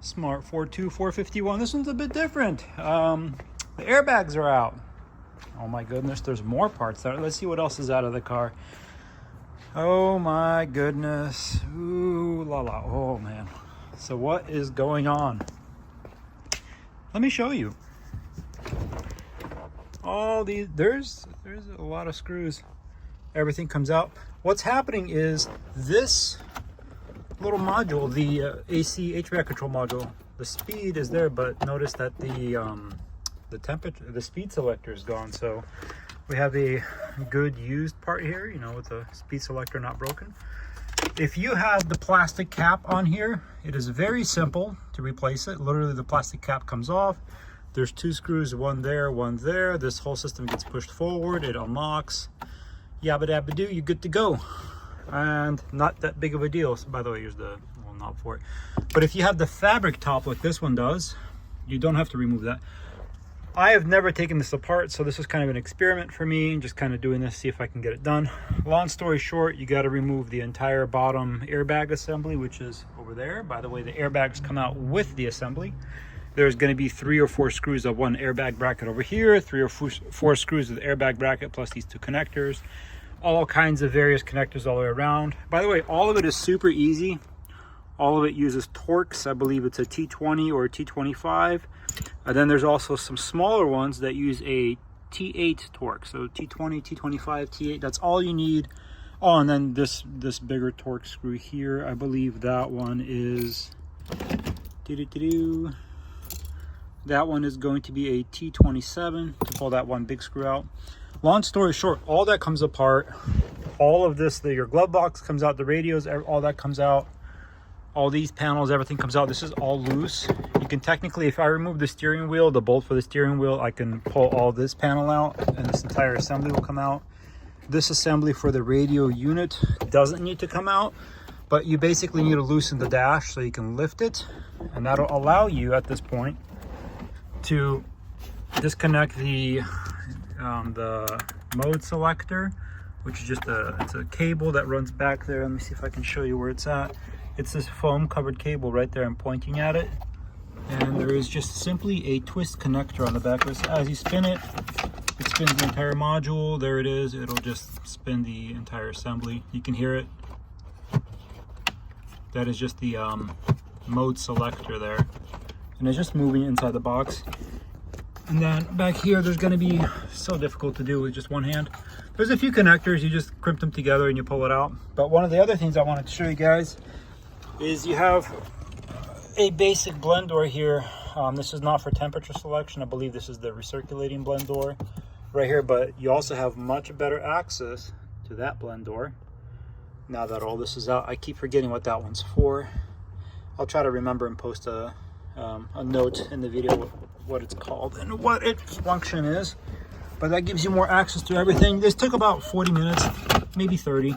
Smart Fortwo 451. This one's a bit different. The airbags are out. Oh my goodness, there's more parts there. Let's see what else is out of the car. Oh my goodness. Ooh la la. Oh man. So what is going on? Let me show you. All these, there's a lot of screws. Everything comes out. What's happening is this little module, the AC HVAC control module, the speed is there, but notice that the temperature, the speed selector is gone. So we have a good used part here, you know, with the speed selector not broken. If you have the plastic cap on here, it is very simple to replace it. Literally the plastic cap comes off. There's two screws, one there, one there. This whole system gets pushed forward, it unlocks. Yabba dabba do, you're good to go. And not that big of a deal. So by the way, here's the little knob for it. But if you have the fabric top like this one does, you don't have to remove that. I have never taken this apart, so this is kind of an experiment for me, just kind of doing this, see if I can get it done. Long story short, you got to remove the entire bottom airbag assembly, which is over there. By the way, the airbags come out with the assembly. There's going to be 3 or 4 screws of one airbag bracket over here, 3 or 4 screws of the airbag bracket, plus these 2 connectors. All kinds of various connectors all the way around. By the way, all of it is super easy. All of it uses Torx. I believe it's a T20 or a T25. And then there's also some smaller ones that use a T8 Torx. So T20, T25, T8, that's all you need. Oh, and then this bigger Torx screw here, I believe that one is... That one is going to be a T27 to pull that one big screw out. Long story short, all that comes apart. All of this, your glove box comes out, the radios, all that comes out. All these panels, everything comes out. This is all loose. You can technically, if I remove the steering wheel, the bolt for the steering wheel, I can pull all this panel out and this entire assembly will come out. This assembly for the radio unit doesn't need to come out, but you basically need to loosen the dash so you can lift it. And that'll allow you at this point to disconnect the mode selector, which is just it's a cable that runs back there. Let me see if I can show you where it's at. It's this foam covered cable right there. I'm pointing at it, and there is just simply a twist connector on the back of this. As you spin it, it spins the entire module. There it is. It'll just spin the entire assembly. You can hear it. That is just the mode selector there, and it's just moving inside the box. And then back here, there's going to be so difficult to do with just one hand. There's a few connectors. You just crimp them together and you pull it out. But one of the other things I wanted to show you guys is you have a basic blend door here. This is not for temperature selection. I believe this is the recirculating blend door right here, but you also have much better access to that blend door. Now that all this is out, I keep forgetting what that one's for. I'll try to remember and post a note in the video what it's called and what its function is. But that gives you more access to everything. This took about 40 minutes, maybe 30.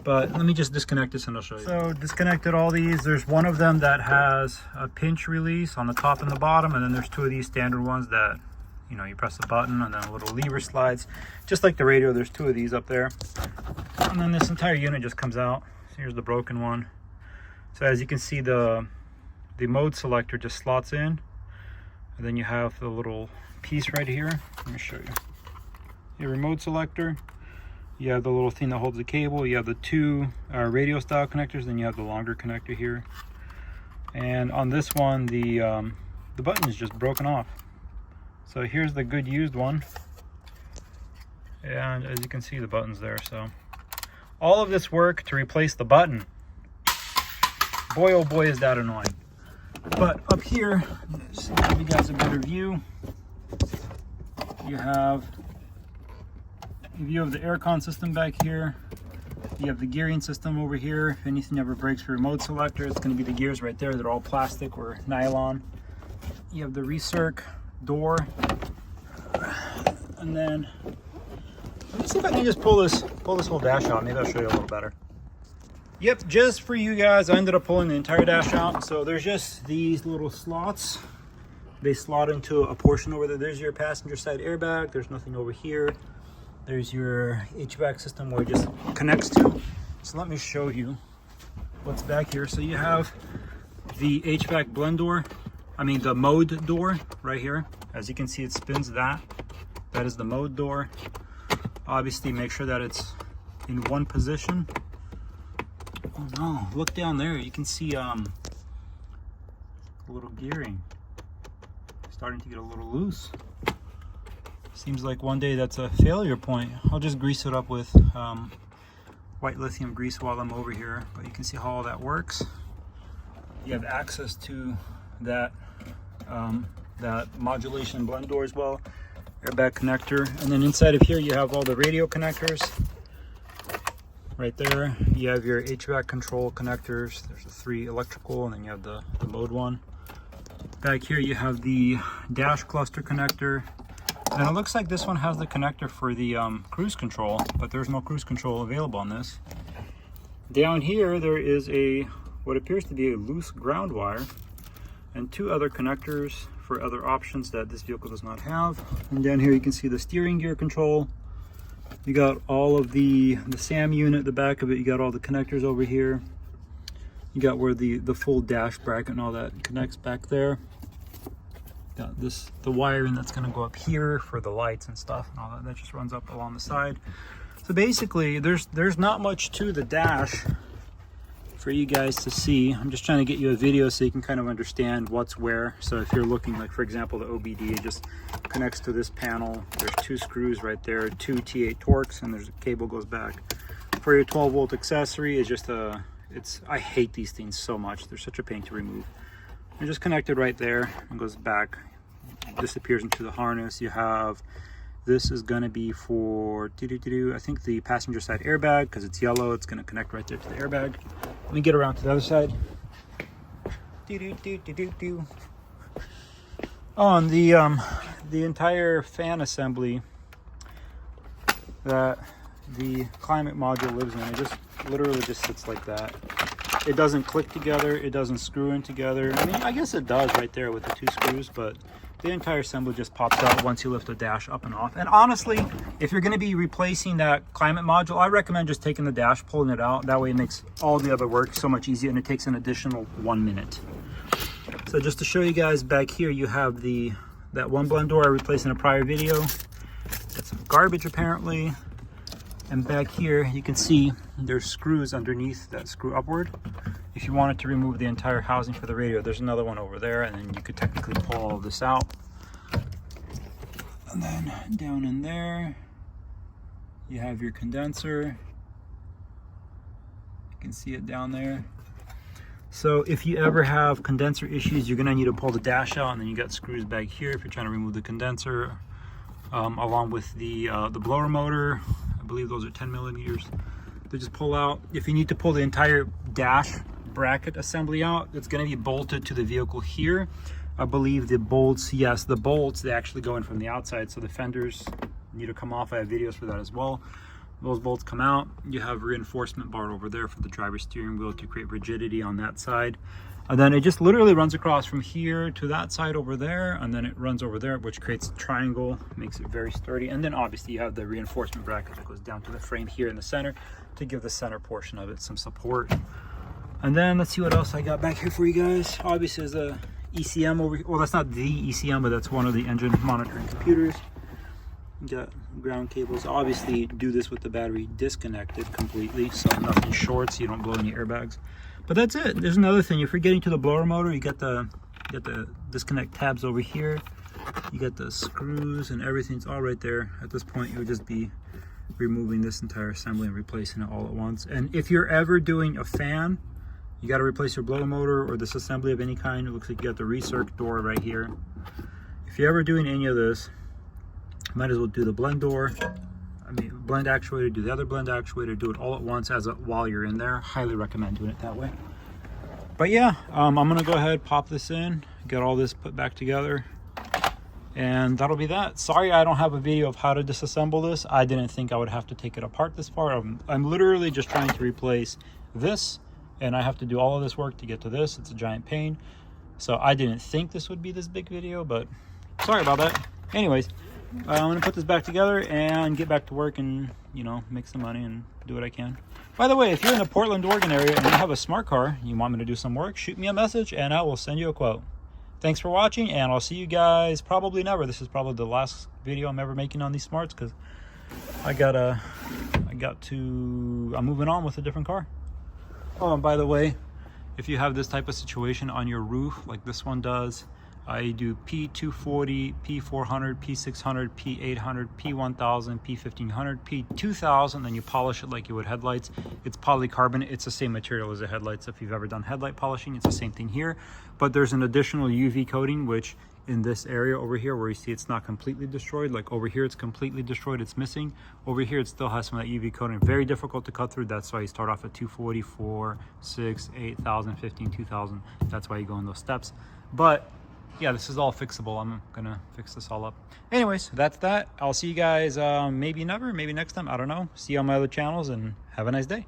But let me just disconnect this and I'll show you. So disconnected all these. There's one of them that has a pinch release on the top and the bottom, and then there's 2 of these standard ones that, you know, you press the button and then a little lever slides. Just like the radio, there's 2 of these up there. And then this entire unit just comes out. So here's the broken one. So as you can see, the mode selector just slots in. And then you have the little piece right here. Let me show you. Your remote selector. You have the little thing that holds the cable. You have the 2 radio style connectors. Then you have the longer connector here. And on this one, the button is just broken off. So here's the good used one. And as you can see, the button's there. So all of this work to replace the button. Boy, oh boy, is that annoying. But up here, just to give you guys a better view, you have a view of the aircon system back here. You have the gearing system over here. If anything ever breaks for remote selector, it's going to be the gears right there. They're all plastic or nylon. You have the recirc door. And then, let me see if I can just pull this whole dash out. Maybe I'll show you a little better. Yep, just for you guys, I ended up pulling the entire dash out. So there's just these little slots. They slot into a portion over there. There's your passenger side airbag. There's nothing over here. There's your HVAC system where it just connects to. So let me show you what's back here. So you have the HVAC blend door, I mean the mode door right here. As you can see, it spins that. That is the mode door. Obviously, make sure that it's in one position. Oh no, look down there. You can see a little gearing starting to get a little loose. Seems like one day that's a failure point. I'll just grease it up with white lithium grease while I'm over here, but you can see how all that works. You have access to that that modulation blend door as well, airbag connector, and then inside of here you have all the radio connectors. Right there you have your HVAC control connectors. There's the 3 electrical, and then you have the mode one. Back here you have the dash cluster connector, and it looks like this one has the connector for the cruise control, but there's no cruise control available on this. Down here there is what appears to be a loose ground wire and 2 other connectors for other options that this vehicle does not have. And down here you can see the steering gear control. You got all of the SAM unit, the back of it. You got all the connectors over here. You got where the full dash bracket and all that connects back there. Got the wiring that's going to go up here for the lights and stuff and all that. That just runs up along the side. So basically there's not much to the dash for you guys to see. I'm just trying to get you a video so you can kind of understand what's where. So if you're looking, like for example, the OBD, it just connects to this panel. There's 2 screws right there, 2 T8 Torx, and there's a cable goes back. For your 12-volt accessory is just I hate these things so much. They're such a pain to remove. They're just connected right there and goes back, disappears into the harness. You have, this is going to be for I think the passenger side airbag, because it's yellow. It's going to connect right there to the airbag. Let me get around to the other side. On the entire fan assembly that the climate module lives in, it just literally just sits like that. It doesn't click together. It doesn't screw in together. I mean, I guess it does right there with the 2 screws, but the entire assembly just pops out once you lift the dash up and off. And honestly, if you're going to be replacing that climate module, I recommend just taking the dash, pulling it out. That way it makes all the other work so much easier, and it takes an additional 1 minute. So just to show you guys, back here you have that one blend door I replaced in a prior video. Got some garbage apparently. And back here you can see there's screws underneath that screw upward. If you wanted to remove the entire housing for the radio, there's another one over there, and then you could technically pull all of this out. And then down in there you have your condenser. You can see it down there. So if you ever have condenser issues, you're gonna need to pull the dash out, and then you got screws back here if you're trying to remove the condenser, along with the blower motor. I believe those are 10 millimeters. They just pull out. If you need to pull the entire dash bracket assembly out, it's going to be bolted to the vehicle here. I believe the bolts, yes, the bolts, they actually go in from the outside, so the fenders need to come off. I have videos for that as well. Those bolts come out. You have a reinforcement bar over there for the driver's steering wheel to create rigidity on that side. And then it just literally runs across from here to that side over there, and then it runs over there, which creates a triangle, makes it very sturdy. And then obviously you have the reinforcement bracket that goes down to the frame here in the center to give the center portion of it some support. And then let's see what else I got back here for you guys. Obviously there's a ECM over here. Well, that's not the ECM, but that's one of the engine monitoring computers. You got ground cables. Obviously do this with the battery disconnected completely, so nothing shorts, you don't blow any airbags. But that's it. There's another thing. If you're getting to the blower motor, you got the disconnect tabs over here. You got the screws and everything's all right there. At this point, you would just be removing this entire assembly and replacing it all at once. And if you're ever doing a fan, you got to replace your blower motor or this assembly of any kind. It looks like you got the recirc door right here. If you're ever doing any of this, might as well do the blend door. I mean, blend actuator, do the other blend actuator, do it all at once while you're in there. Highly recommend doing it that way. But yeah, I'm gonna go ahead, pop this in, get all this put back together, and that'll be that. Sorry I don't have a video of how to disassemble this. I didn't think I would have to take it apart this far. I'm literally just trying to replace this, and I have to do all of this work to get to this. It's a giant pain. So I didn't think this would be this big video, but sorry about that. Anyways, I'm gonna put this back together and get back to work and, you know, make some money and do what I can. By the way, if you're in the Portland, Oregon area and you have a smart car, you want me to do some work, shoot me a message and I will send you a quote. Thanks for watching, and I'll see you guys probably never. This is probably the last video I'm ever making on these smarts because I'm moving on with a different car. Oh, and by the way, if you have this type of situation on your roof like this one does, I do P240, P400, P600, P800, P1000, P1500, P2000, then you polish it like you would headlights. It's polycarbonate. It's the same material as the headlights. If you've ever done headlight polishing, it's the same thing here. But there's an additional UV coating, which in this area over here where you see it's not completely destroyed, like over here it's completely destroyed, it's missing. Over here it still has some of that UV coating. Very difficult to cut through. That's why you start off at 240, 4, 6, 8,000, 15, 2,000. That's why you go in those steps. But yeah, this is all fixable. I'm gonna fix this all up. Anyways, that's that. I'll see you guys maybe never, maybe next time. I don't know. See you on my other channels and have a nice day.